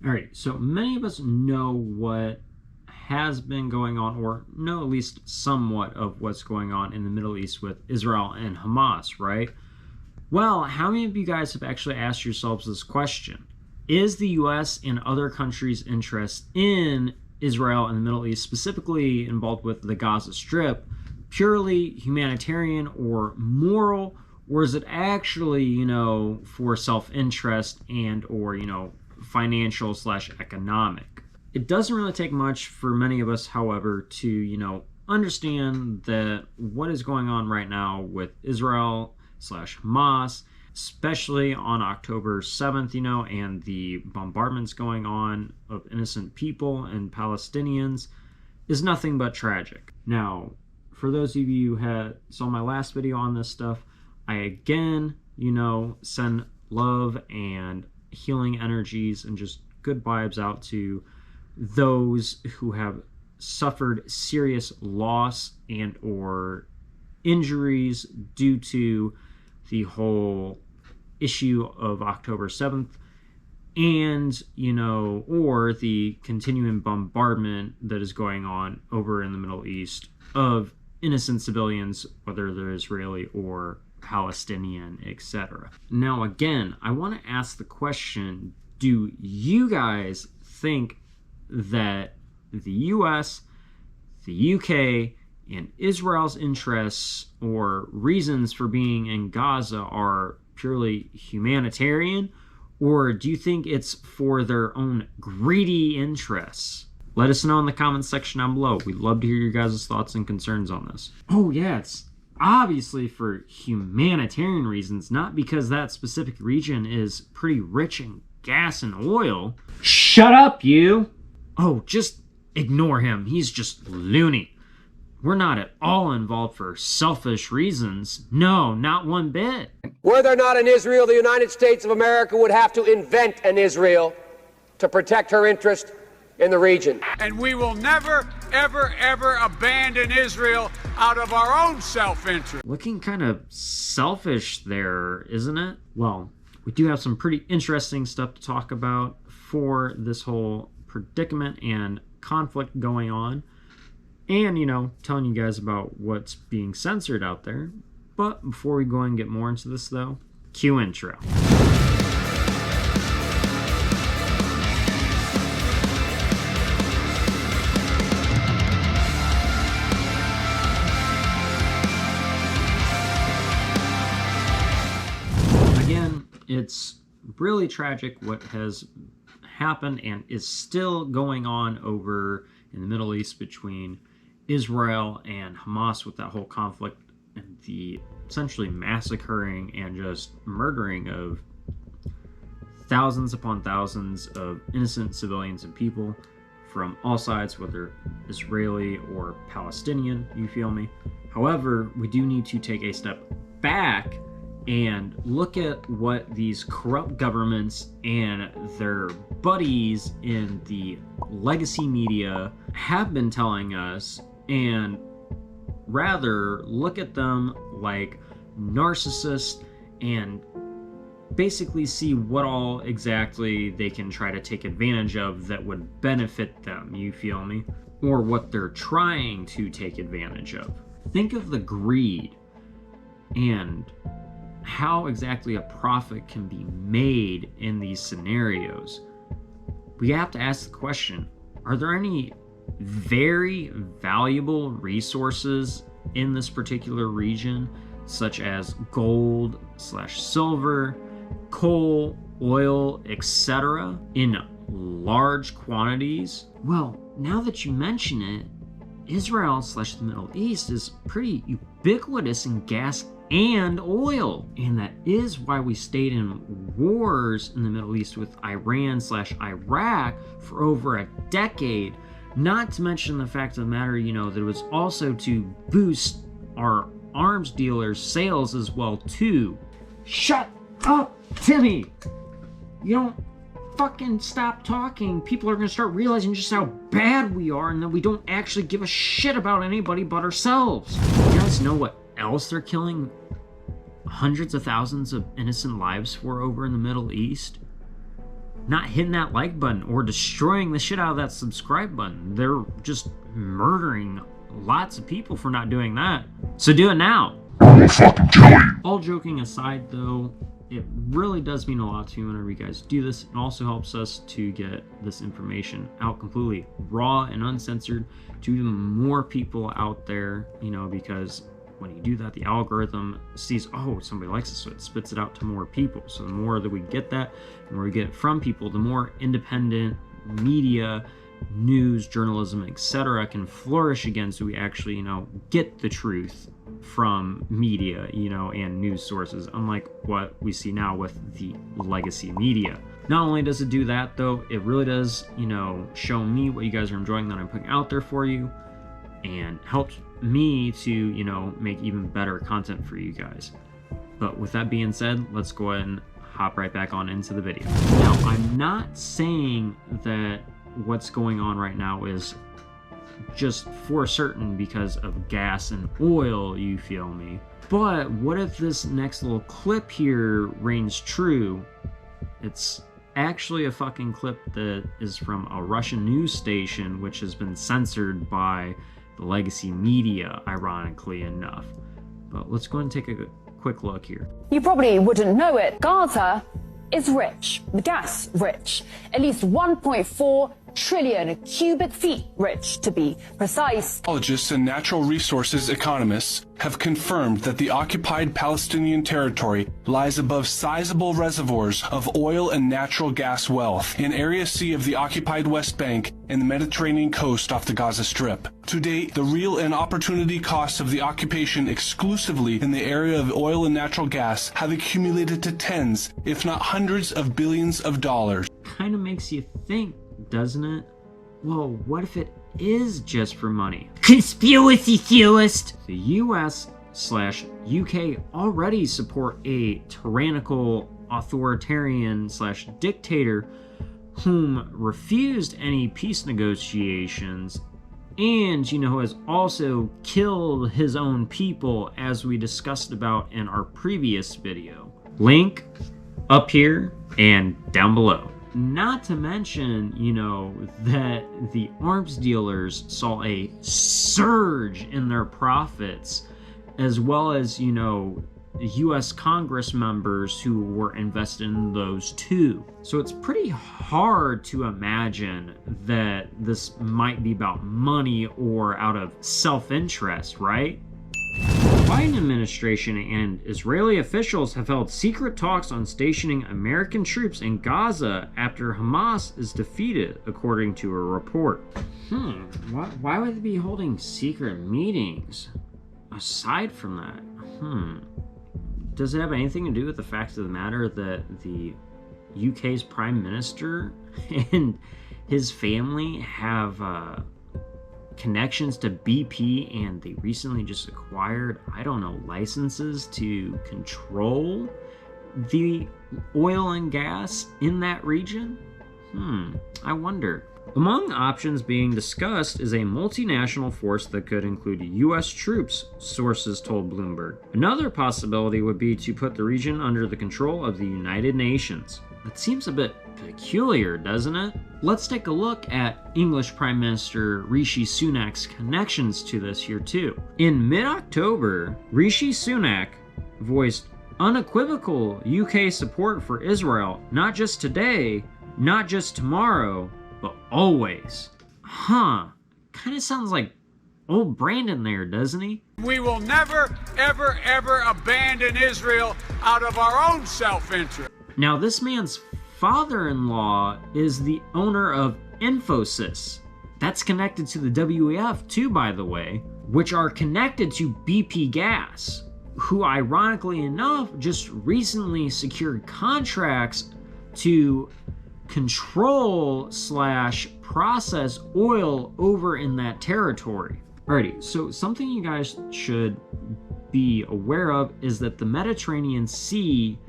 All right, so many of us know what has been going on, or know at least somewhat of what's going on in the Middle East with Israel and Hamas, right? Well, how many of you guys have actually asked yourselves this question? Is the US and other countries' interest in Israel and the Middle East, specifically involved with the Gaza Strip, purely humanitarian or moral, or is it actually, for self-interest and or, financial / economic? It doesn't really take much for many of us, however, to, understand that what is going on right now with Israel / Hamas, especially on October 7th, and the bombardments going on of innocent people and Palestinians, is nothing but tragic. Now, for those of you who saw my last video on this stuff, I again, send love and healing energies and just good vibes out to those who have suffered serious loss and or injuries due to the whole issue of October 7th and, or the continuing bombardment that is going on over in the Middle East of innocent civilians, whether they're Israeli or Palestinian, etc. Now, again, I want to ask the question, do you guys think that the US, the UK, and Israel's interests or reasons for being in Gaza are purely humanitarian, or do you think it's for their own greedy interests? Let us know in the comments section down below. We'd love to hear your guys' thoughts and concerns on this. Oh yeah, it's obviously for humanitarian reasons, not because that specific region is pretty rich in gas and oil. Shut up, you! Oh, just ignore him. He's just loony. We're not at all involved for selfish reasons. No, not one bit. Were there not an Israel, the United States of America would have to invent an Israel to protect her interest in the region. And we will never, ever, ever abandon Israel out of our own self-interest. Looking kind of selfish there, isn't it? Well, we do have some pretty interesting stuff to talk about for this whole predicament and conflict going on. And, telling you guys about what's being censored out there. But before we go and get more into this, though, cue intro. Again, it's really tragic what has happened and is still going on over in the Middle East between Israel and Hamas with that whole conflict and the essentially massacring and just murdering of thousands upon thousands of innocent civilians and people from all sides, whether Israeli or Palestinian, you feel me? However, we do need to take a step back and look at what these corrupt governments and their buddies in the legacy media have been telling us, and rather look at them like narcissists and basically see what all exactly they can try to take advantage of that would benefit them, you feel me? Or what they're trying to take advantage of. Think of the greed and how exactly a profit can be made in these scenarios. We have to ask the question, are there any very valuable resources in this particular region, such as gold / silver, coal, oil, etc., in large quantities? Well, now that you mention it, Israel / the Middle East is pretty ubiquitous in gas and oil, and that is why we stayed in wars in the Middle East with Iran / Iraq for over a decade. Not to mention the fact of the matter, that it was also to boost our arms dealers' sales as well too. Shut up, Timmy! You don't fucking stop talking. People are gonna start realizing just how bad we are and that we don't actually give a shit about anybody but ourselves. You guys know what else they're killing hundreds of thousands of innocent lives for over in the Middle East? not hitting that like button or destroying the shit out of that subscribe button. They're just murdering lots of people for not doing that. So do it now. I will fucking kill you. All joking aside though, it really does mean a lot to me whenever you guys do this. It also helps us to get this information out completely raw and uncensored to even more people out there, you know, because when you do that, the algorithm sees, oh, somebody likes it, so it spits it out to more people. So the more that we get that, the more we get it from people, the more independent media, news, journalism, etc. can flourish again, so we actually, you know, get the truth from media, you know, and news sources, unlike what we see now with the legacy media. Not only does it do that though, it really does, you know, show me what you guys are enjoying that I'm putting out there for you, and helps me to, you know, make even better content for you guys. But with that being said, let's go ahead and hop right back on into the video. Now, I'm not saying that what's going on right now is just for certain because of gas and oil, you feel me? But what if this next little clip here reigns true? It's actually a fucking clip that is from a Russian news station, which has been censored by the legacy media, ironically enough. But let's go and take a quick look here. You probably wouldn't know it. Gaza is rich, gas rich, at least 1.4 trillion cubic feet rich, to be precise. Geologists and natural resources economists have confirmed that the occupied Palestinian territory lies above sizable reservoirs of oil and natural gas wealth in Area C of the occupied West Bank and the Mediterranean coast off the Gaza Strip. To date, the real and opportunity costs of the occupation exclusively in the area of oil and natural gas have accumulated to tens, if not hundreds of billions of dollars. Kind of makes you think, doesn't it? Well, what if it is just for money? Conspiracy theorist! The US/UK already support a tyrannical authoritarian/dictator whom refused any peace negotiations, and, you know, has also killed his own people, as we discussed about in our previous video. Link up here and down below. Not to mention, you know, that the arms dealers saw a surge in their profits, as well as, you know, US Congress members who were invested in those too. So it's pretty hard to imagine that this might be about money or out of self-interest, right? The Biden administration and Israeli officials have held secret talks on stationing American troops in Gaza after Hamas is defeated, according to a report. Why would they be holding secret meetings? Aside from that, does it have anything to do with the fact of the matter that the UK's Prime Minister and his family have connections to BP, and they recently just acquired, I don't know, licenses to control the oil and gas in that region? I wonder. Among options being discussed is a multinational force that could include US troops, sources told Bloomberg. Another possibility would be to put the region under the control of the United Nations. That seems a bit peculiar, doesn't it? Let's take a look at English Prime Minister Rishi Sunak's connections to this here too. In mid-October, Rishi Sunak voiced unequivocal UK support for Israel, not just today, not just tomorrow, but always. Kind of sounds like old Brandon there, doesn't he? We will never, ever, ever abandon Israel out of our own self-interest. Now, this man's father-in-law is the owner of Infosys. That's connected to the WEF too, by the way, which are connected to BP Gas, who ironically enough just recently secured contracts to control/process oil over in that territory. Alrighty, so something you guys should be aware of is that the Mediterranean Sea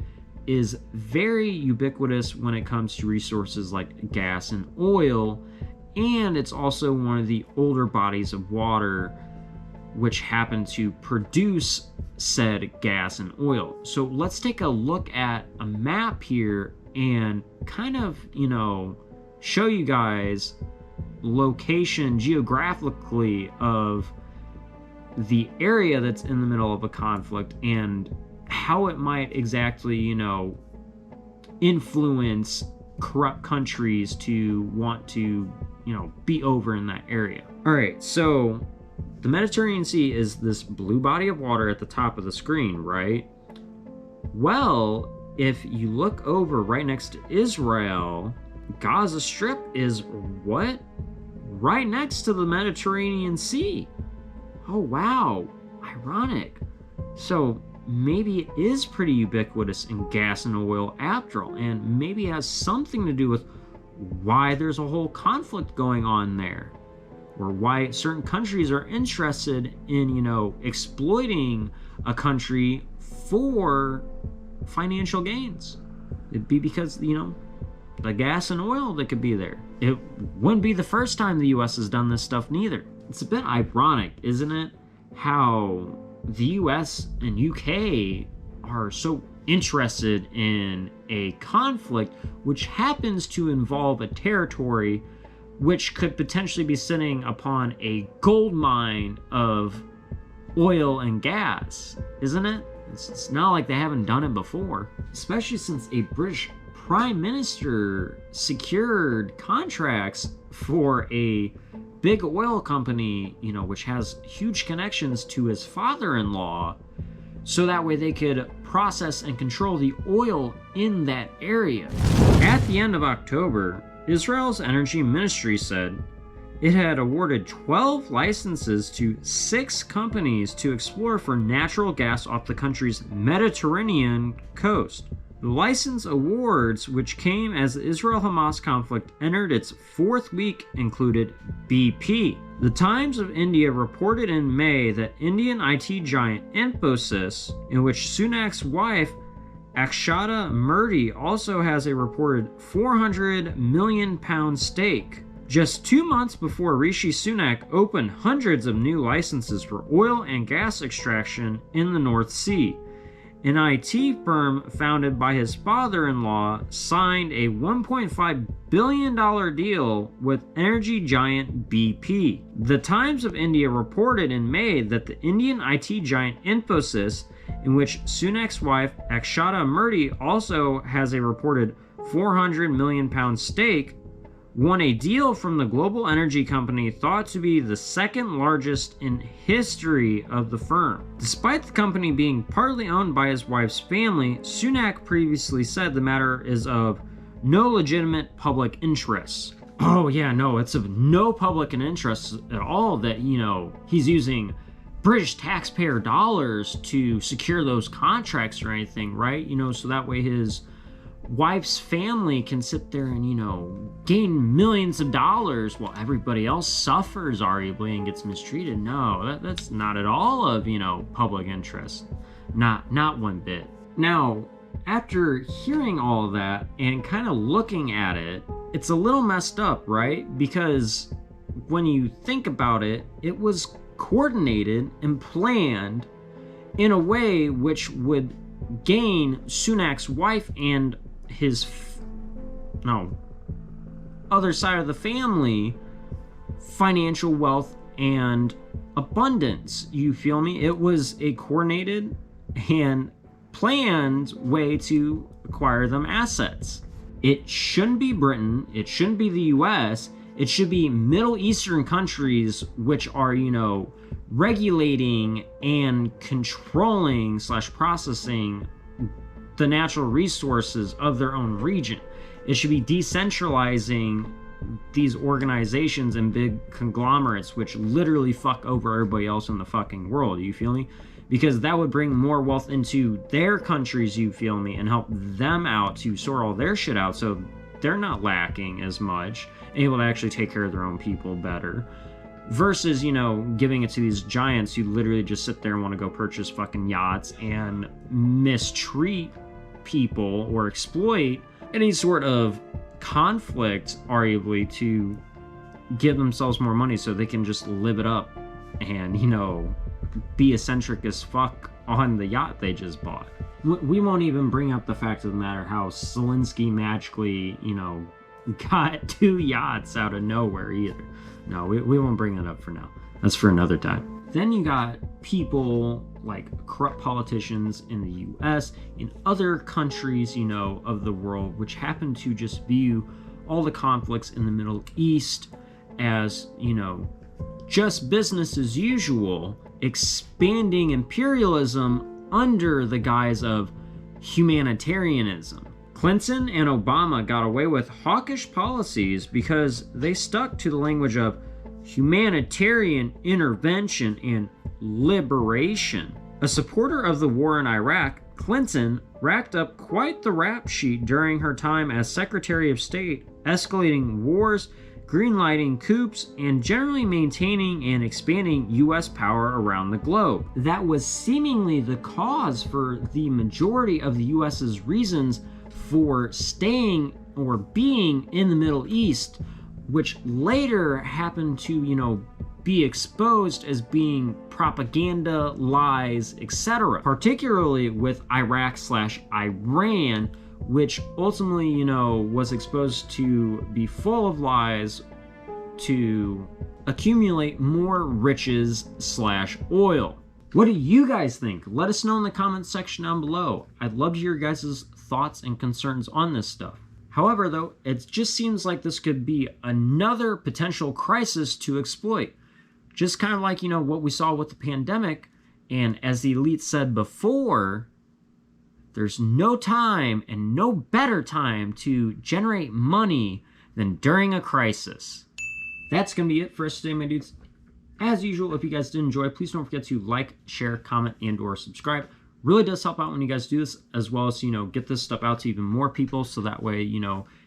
is very ubiquitous when it comes to resources like gas and oil, and it's also one of the older bodies of water which happen to produce said gas and oil. So let's take a look at a map here and kind of, show you guys location geographically of the area that's in the middle of a conflict and how it might exactly, influence corrupt countries to want to, be over in that area. All right, so the Mediterranean Sea is this blue body of water at the top of the screen, right? Well, if you look over right next to Israel, Gaza Strip is what? Right next to the Mediterranean Sea. Oh, wow. Ironic. So maybe it is pretty ubiquitous in gas and oil after all, and maybe it has something to do with why there's a whole conflict going on there, or why certain countries are interested in, exploiting a country for financial gains. It'd be because, the gas and oil that could be there. It wouldn't be the first time the US has done this stuff neither. It's a bit ironic, isn't it? How the US and UK are so interested in a conflict which happens to involve a territory which could potentially be sitting upon a gold mine of oil and gas, isn't it? It's not like they haven't done it before, especially since a British Prime Minister secured contracts for a big oil company, which has huge connections to his father-in-law, so that way they could process and control the oil in that area. At the end of October, Israel's energy ministry said it had awarded 12 licenses to 6 companies to explore for natural gas off the country's Mediterranean coast. The license awards, which came as the Israel-Hamas conflict entered its 4th week, included BP. The Times of India reported in May that Indian IT giant Infosys, in which Sunak's wife Akshata Murthy also has a reported £400 million stake. Just 2 months before Rishi Sunak opened hundreds of new licenses for oil and gas extraction in the North Sea, an IT firm founded by his father-in-law signed a $1.5 billion deal with energy giant BP. The Times of India reported in May that the Indian IT giant Infosys, in which Sunak's wife Akshata Murthy also has a reported £400 million stake, won a deal from the global energy company thought to be the second largest in history of the firm. Despite the company being partly owned by his wife's family, Sunak previously said the matter is of no legitimate public interest. Oh yeah, no, it's of no public interest at all that, he's using British taxpayer dollars to secure those contracts or anything, right? So that way his wife's family can sit there and, gain millions of dollars while everybody else suffers arguably and gets mistreated. No, that's not at all of, public interest. Not one bit. Now, after hearing all of that and kind of looking at it, it's a little messed up, right? Because when you think about it, it was coordinated and planned in a way which would gain Sunak's wife and his other side of the family financial wealth and abundance. You feel me? It was a coordinated and planned way to acquire them assets. It shouldn't be Britain, it shouldn't be the US, it should be Middle Eastern countries which are, regulating and controlling / processing the natural resources of their own region. It should be decentralizing these organizations and big conglomerates which literally fuck over everybody else in the fucking world, you feel me? Because that would bring more wealth into their countries, you feel me, and help them out to sort all their shit out so they're not lacking as much, able to actually take care of their own people better. Versus, giving it to these giants who literally just sit there and want to go purchase fucking yachts and mistreat people or exploit any sort of conflict, arguably, to give themselves more money so they can just live it up and, be eccentric as fuck on the yacht they just bought. We won't even bring up the fact of the matter how Zelensky magically, got 2 yachts out of nowhere either. No, we won't bring that up for now. That's for another time. Then you got people like corrupt politicians in the US, in other countries, of the world, which happen to just view all the conflicts in the Middle East as, just business as usual, expanding imperialism under the guise of humanitarianism. Clinton and Obama got away with hawkish policies because they stuck to the language of humanitarian intervention and liberation. A supporter of the war in Iraq, Clinton racked up quite the rap sheet during her time as Secretary of State, escalating wars, greenlighting coups, and generally maintaining and expanding U.S. power around the globe. That was seemingly the cause for the majority of the U.S.'s reasons for staying or being in the Middle East, which later happened to, be exposed as being propaganda, lies, etc. Particularly with Iraq/Iran, which ultimately, was exposed to be full of lies to accumulate more riches/oil. What do you guys think? Let us know in the comments section down below. I'd love to hear your guys' thoughts and concerns on this stuff. However, though, it just seems like this could be another potential crisis to exploit. Just kind of like, what we saw with the pandemic. And as the elite said before, there's no time and no better time to generate money than during a crisis. That's going to be it for us today, my dudes. As usual, if you guys did enjoy, please don't forget to like, share, comment, and or subscribe. Really does help out when you guys do this, as well as, get this stuff out to even more people, so that way,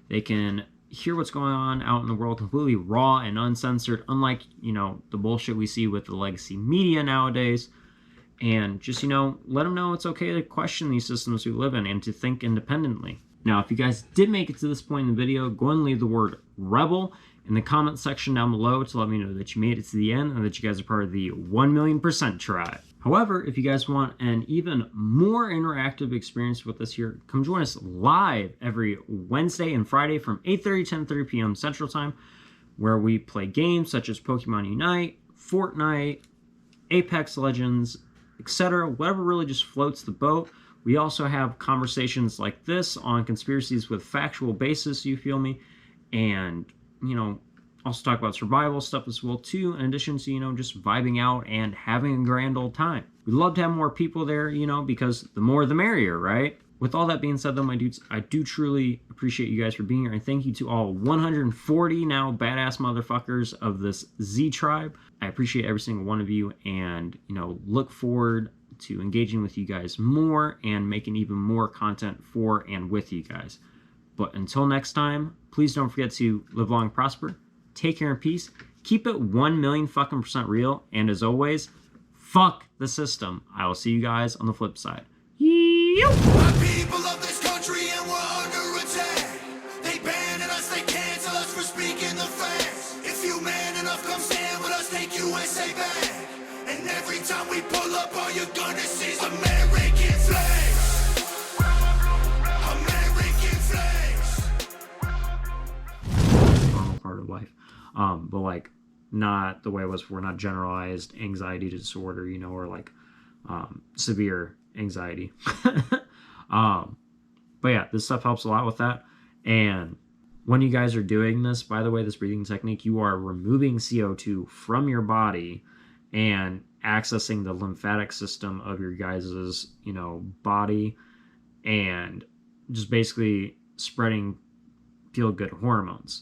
they can hear what's going on out in the world completely raw and uncensored, unlike, the bullshit we see with the legacy media nowadays. And just, let them know it's okay to question these systems we live in and to think independently. Now, if you guys did make it to this point in the video, go and leave the word rebel in the comment section down below to let me know that you made it to the end and that you guys are part of the 1,000,000% tribe. However, if you guys want an even more interactive experience with us here, come join us live every Wednesday and Friday from 8:30 to 10:30 p.m. Central Time, where we play games such as Pokemon Unite, Fortnite, Apex Legends, etc. Whatever really just floats the boat. We also have conversations like this on conspiracies with factual basis, you feel me? And, also talk about survival stuff as well too, in addition to, just vibing out and having a grand old time. We'd love to have more people there, because the more the merrier, right? With all that being said though, my dudes, I do truly appreciate you guys for being here, and thank you to all 140 now badass motherfuckers of this Z tribe. I appreciate every single one of you, and, look forward to engaging with you guys more and making even more content for and with you guys. But until next time, please don't forget to live long and prosper. Take care and peace. Keep it 1,000,000% real. And as always, fuck the system. I will see you guys on the flip side. The people of this country, and we're under attack. They banning us, they cancel us for speaking the facts. If you man enough, come stand with us, take USA back. And every time we pull up, all you're gonna see is American flags. American flags. Normal part of life. But like not the way it was before, not generalized anxiety disorder, or like severe anxiety. But yeah, this stuff helps a lot with that. And when you guys are doing this, by the way, this breathing technique, you are removing CO2 from your body and accessing the lymphatic system of your guys's, body, and just basically spreading feel-good hormones.